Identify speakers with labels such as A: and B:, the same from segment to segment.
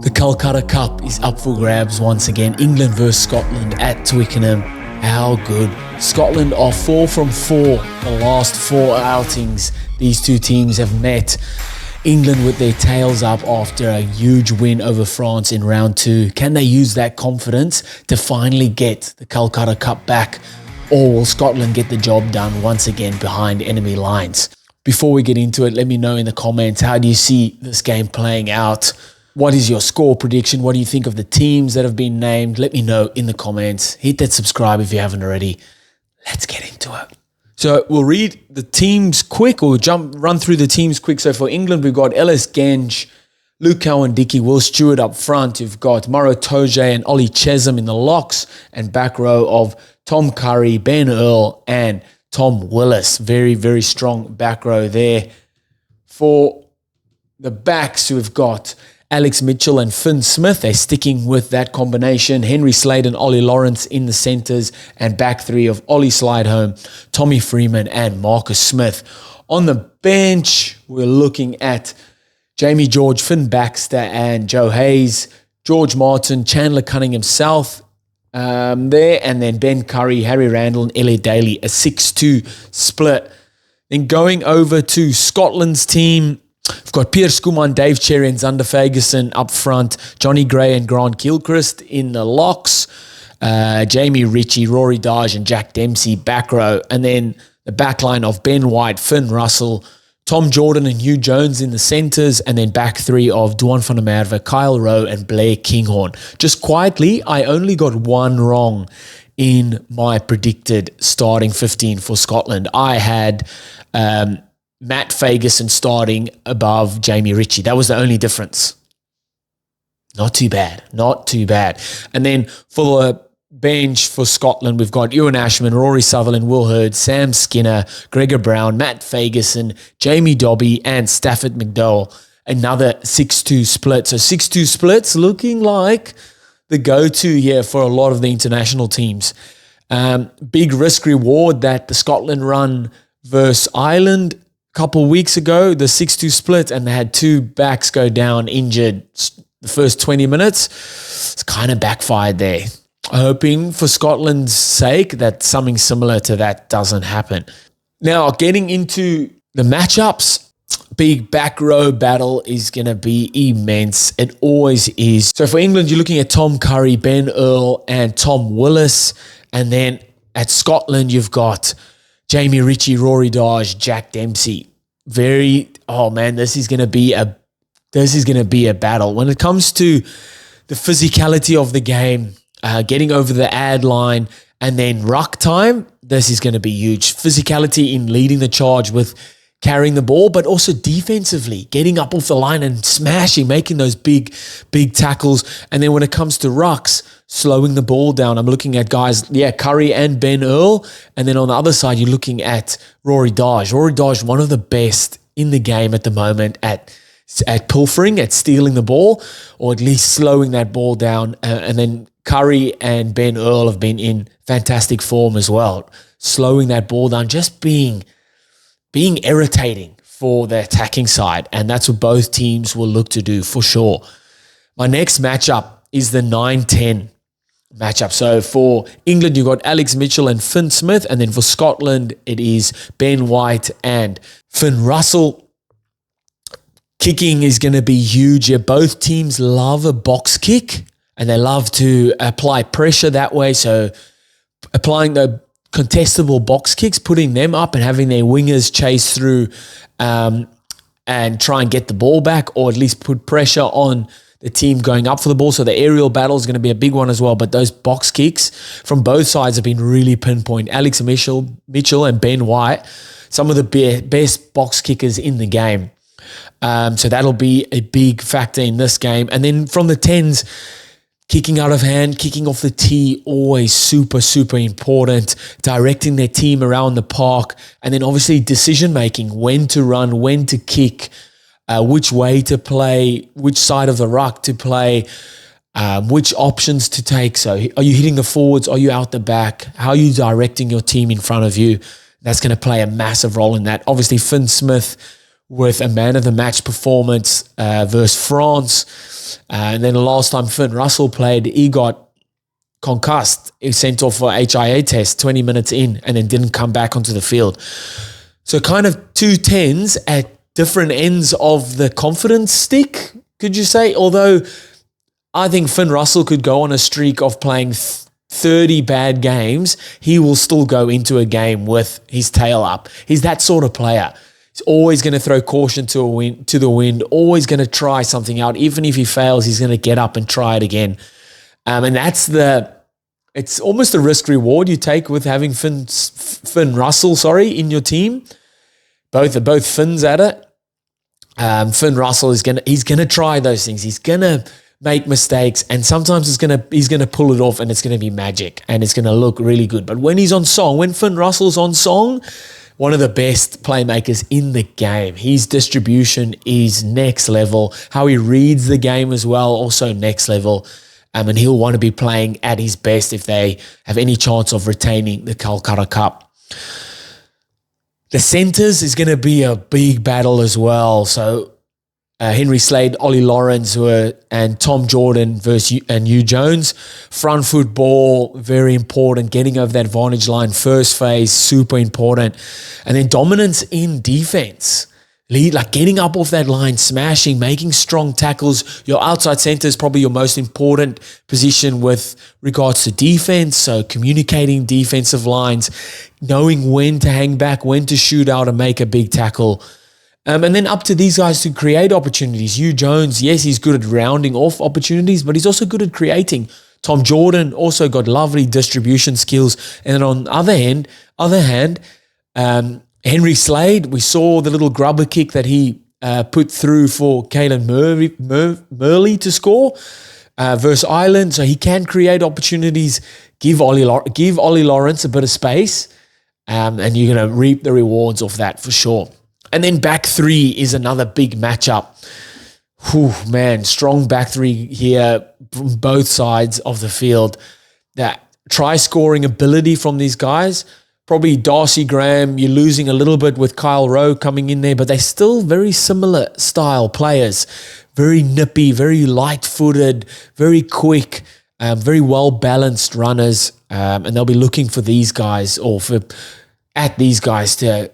A: The Calcutta Cup is up for grabs once again. England versus Scotland at Twickenham. How good. Scotland are 4 from 4 the last 4 outings. These two teams have met. England with their tails up after a huge win over France in round 2. Can they use that confidence to finally get the Calcutta Cup back? Or will Scotland get the job done once again behind enemy lines? Before we get into it, let me know in the comments, how do you see this game playing out? What is your score prediction? What do you think of the teams that have been named? Let me know in the comments. Hit that subscribe if you haven't already. Let's get into it. So we'll read the teams quick, or run through the teams quick. So for England, we've got Ellis Genge, Luke Cowan-Dickie, Will Stewart up front. You've got Maro Toje and Ollie Chesham in the locks, and back row of Tom Curry, Ben Earl, and Tom Willis. Very, very strong back row there. For the backs, we've got Alex Mitchell and Finn Smith. They're sticking with that combination. Henry Slade and Ollie Lawrence in the centres, and back three of Ollie Slideholm, Tommy Freeman, and Marcus Smith. On the bench, we're looking at Jamie George, Finn Baxter, and Joe Hayes, George Martin, Chandler Cunningham South there, and then Ben Curry, Harry Randall, and Elliot Daly, a 6-2 split. Then going over to Scotland's team, we've got Pierce Kuman, Dave Cherry, and Zander Fagerson up front. Johnny Gray and Grant Gilchrist in the locks. Jamie Ritchie, Rory Darge, and Jack Dempsey back row. And then the backline of Ben White, Finn Russell, Tom Jordan, and Hugh Jones in the centres. And then back three of Duan van der Merwe, Kyle Rowe, and Blair Kinghorn. Just quietly, I only got one wrong in my predicted starting 15 for Scotland. I had Matt Fagerson starting above Jamie Ritchie. That was the only difference. Not too bad. Not too bad. And then for the bench for Scotland, we've got Ewan Ashman, Rory Sutherland, Will Hurd, Sam Skinner, Gregor Brown, Matt Fagerson, Jamie Dobby, and Stafford McDowell. Another 6-2 split. So 6-2 splits looking like the go-to here for a lot of the international teams. Big risk reward that the Scotland run versus Ireland couple weeks ago, the 6-2 split, and they had 2 backs go down injured the first 20 minutes. It's kind of backfired there. Hoping for Scotland's sake that something similar to that doesn't happen. Now, getting into the matchups, big back row battle is going to be immense. It always is. So for England, you're looking at Tom Curry, Ben Earl, and Tom Willis. And then at Scotland, you've got Jamie Ritchie, Rory Darge, Jack Dempsey. This is going to be a battle. When it comes to the physicality of the game, getting over the ad line, and then ruck time, this is going to be huge. Physicality in leading the charge with carrying the ball, but also defensively, getting up off the line and smashing, making those big tackles. And then when it comes to rucks, slowing the ball down. I'm looking at guys, Curry and Ben Earl. And then on the other side, you're looking at Rory Darge. Rory Darge, one of the best in the game at the moment at pilfering, at stealing the ball, or at least slowing that ball down. And then Curry and Ben Earl have been in fantastic form as well. Slowing that ball down, just being irritating for the attacking side. And that's what both teams will look to do for sure. My next matchup is the 9-10 matchup. So for England, you've got Alex Mitchell and Finn Smith. And then for Scotland, it is Ben White and Finn Russell. Kicking is going to be huge here. Both teams love a box kick, and they love to apply pressure that way. So applying the contestable box kicks, putting them up and having their wingers chase through and try and get the ball back, or at least put pressure on the team going up for the ball. So the aerial battle is going to be a big one as well. But those box kicks from both sides have been really pinpoint. Alex Mitchell and Ben White, some of the best box kickers in the game. So that'll be a big factor in this game. And then from the 10s, kicking out of hand, kicking off the tee, always super, super important. Directing their team around the park. And then obviously decision-making, when to run, when to kick, which way to play, which side of the ruck to play, which options to take. So are you hitting the forwards? Are you out the back? How are you directing your team in front of you? That's going to play a massive role in that. Obviously, Finn Smith with a man of the match performance versus France. And then the last time Finn Russell played, he got concussed. He was sent off for HIA test 20 minutes in and then didn't come back onto the field. So kind of two 10s at different ends of the confidence stick, could you say? Although I think Finn Russell could go on a streak of playing 30 bad games, he will still go into a game with his tail up. He's that sort of player. He's always going to throw caution to the wind, always going to try something out. Even if he fails, he's going to get up and try it again. And it's almost a risk reward you take with having Finn Russell, in your team. Both Finns at it. Finn Russell he's gonna try those things. He's gonna make mistakes, and sometimes he's gonna pull it off, and it's gonna be magic, and it's gonna look really good. But when he's on song, when Finn Russell's on song, one of the best playmakers in the game. His distribution is next level. How he reads the game as well, also next level. And he'll want to be playing at his best if they have any chance of retaining the Calcutta Cup. The centres is going to be a big battle as well. So Henry Slade, Ollie Lawrence and Tom Jordan versus Hugh Jones. Front foot ball, very important. Getting over that advantage line, first phase, super important. And then dominance in defence. Getting up off that line, smashing, making strong tackles. Your outside centre is probably your most important position with regards to defence. So communicating defensive lines, knowing when to hang back, when to shoot out and make a big tackle. And then up to these guys to create opportunities. Hugh Jones, yes, he's good at rounding off opportunities, but he's also good at creating. Tom Jordan also got lovely distribution skills. And then on the other hand, Henry Slade, we saw the little grubber kick that he put through for Caelan Murley to score versus Ireland. So he can create opportunities, give Ollie Lawrence a bit of space, and you're going to reap the rewards of that for sure. And then back three is another big matchup. Whew, man, strong back three here from both sides of the field. That try-scoring ability from these guys. Probably Darcy Graham, you're losing a little bit with Kyle Rowe coming in there, but they're still very similar style players. Very nippy, very light-footed, very quick, very well-balanced runners. And they'll be looking for these guys at these guys to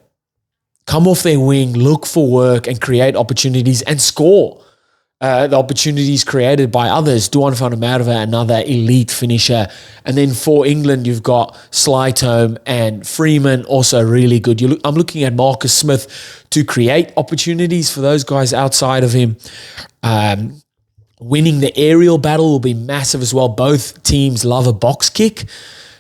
A: come off their wing, look for work and create opportunities and score. The opportunities created by others. Duan van der Merwe, another elite finisher. And then for England, you've got Slytome and Freeman, also really good. I'm looking at Marcus Smith to create opportunities for those guys outside of him. Winning the aerial battle will be massive as well. Both teams love a box kick.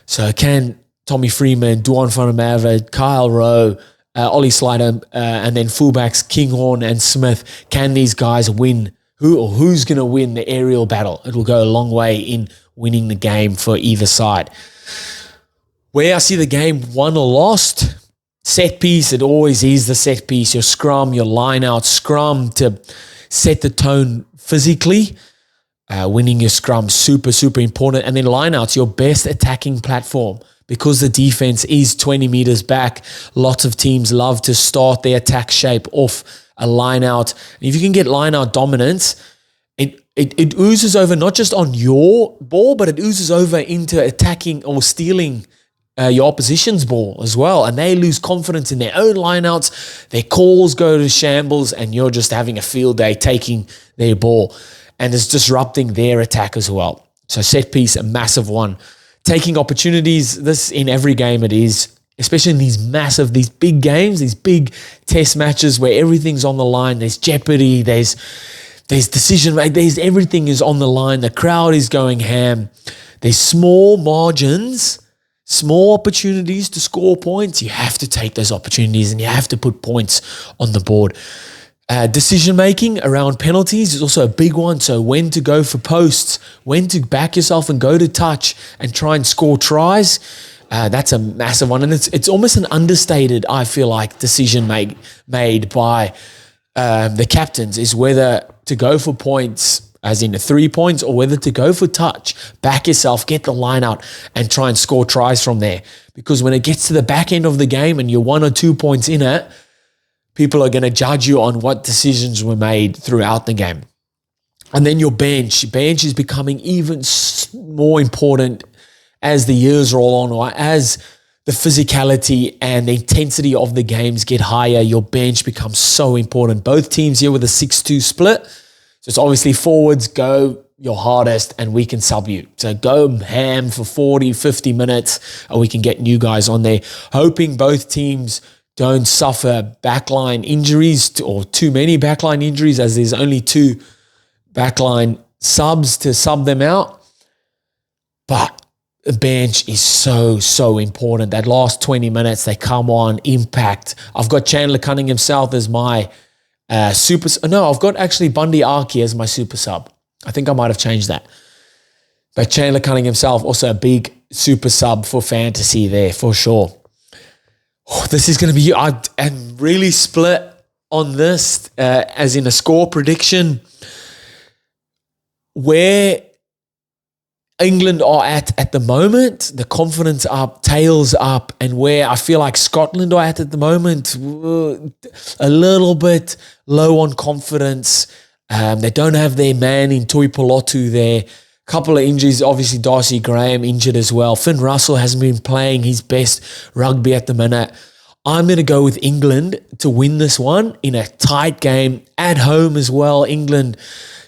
A: So can Tommy Freeman, Duan van der Merwe, Kyle Rowe, Ollie Slytome, and then fullbacks Kinghorn and Smith, can these guys win? Who's going to win the aerial battle? It will go a long way in winning the game for either side. Where I see the game won or lost, set piece, it always is the set piece. Your scrum, your line out, scrum to set the tone physically. Winning your scrum, super, super important. And then line out's your best attacking platform. Because the defense is 20 meters back, lots of teams love to start their attack shape off a line out. If you can get line out dominance, it oozes over not just on your ball, but it oozes over into attacking or stealing your opposition's ball as well. And they lose confidence in their own line outs. Their calls go to shambles and you're just having a field day taking their ball. And it's disrupting their attack as well. So set piece, a massive one. Taking opportunities, this in every game it is, especially in these big games, these big test matches where everything's on the line. There's jeopardy, there's decision making, everything is on the line. The crowd is going ham. There's small margins, small opportunities to score points. You have to take those opportunities and you have to put points on the board. Decision making around penalties is also a big one. So when to go for posts, when to back yourself and go to touch and try and score tries. That's a massive one. And it's almost an understated, I feel like, decision made by the captains is whether to go for points, as in the 3 points, or whether to go for touch, back yourself, get the line out and try and score tries from there. Because when it gets to the back end of the game and you're 1 or 2 points in it, people are going to judge you on what decisions were made throughout the game. And then your bench. Bench is becoming even more important as the years roll on, or as the physicality and the intensity of the games get higher. Your bench becomes so important. Both teams here with a 6-2 split. So it's obviously forwards go your hardest and we can sub you. So go ham for 40, 50 minutes and we can get new guys on there. Hoping both teams don't suffer backline injuries or too many backline injuries, as there's only 2 backline subs to sub them out. But the bench is so important. That last 20 minutes, they come on, impact. I've got Chandler Cunningham South as my super. No, I've got actually Bundy Arki as my super sub. I think I might have changed that. But Chandler Cunningham South, also a big super sub for fantasy there, for sure. Oh, this is going to be, I'm really split on this, as in a score prediction. Where England are at the moment, the confidence up, tails up, and where I feel like Scotland are at the moment, a little bit low on confidence. They don't have their man in Tui Polotu there. Couple of injuries, obviously Darcy Graham injured as well. Finn Russell hasn't been playing his best rugby at the minute. I'm going to go with England to win this one in a tight game at home as well. England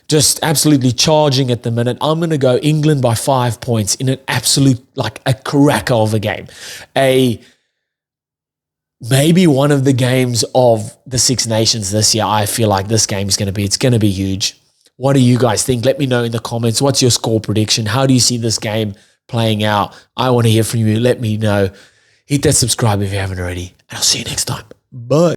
A: just absolutely charging at the minute. I'm going to go England by 5 points in an absolute, like a cracker of a game. Maybe one of the games of the Six Nations this year. I feel like this game is going to be, it's going to be huge. What do you guys think? Let me know in the comments. What's your score prediction? How do you see this game playing out? I want to hear from you. Let me know. Hit that subscribe if you haven't already. And I'll see you next time. Bye.